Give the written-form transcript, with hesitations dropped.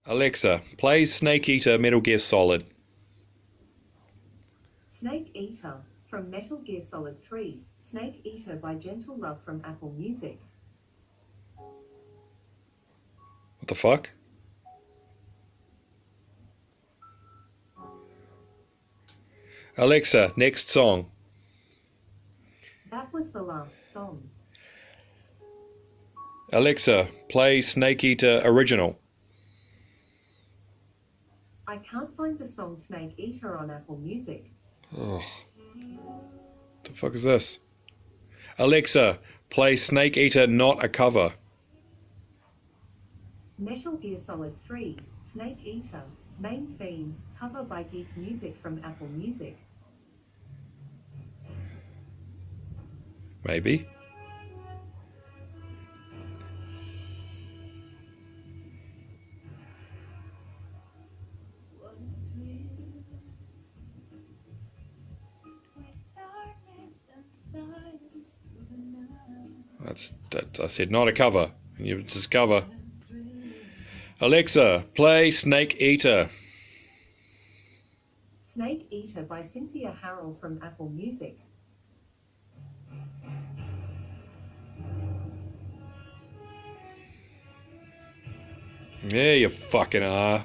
Alexa, play Snake Eater Metal Gear Solid. Snake Eater from Metal Gear Solid 3. Snake Eater by Gentle Love from Apple Music. What the fuck? Alexa, next song. That was the last song. Alexa, play Snake Eater Original. I can't find the song Snake Eater on Apple Music. Oh, what the fuck is this? Alexa, play Snake Eater Not a Cover. Metal Gear Solid 3, Snake Eater, main theme, cover by Geek Music from Apple Music. Maybe. That I said not a cover. It's just cover. Alexa, play Snake Eater. Snake Eater by Cynthia Harrell from Apple Music. Yeah, you fucking are.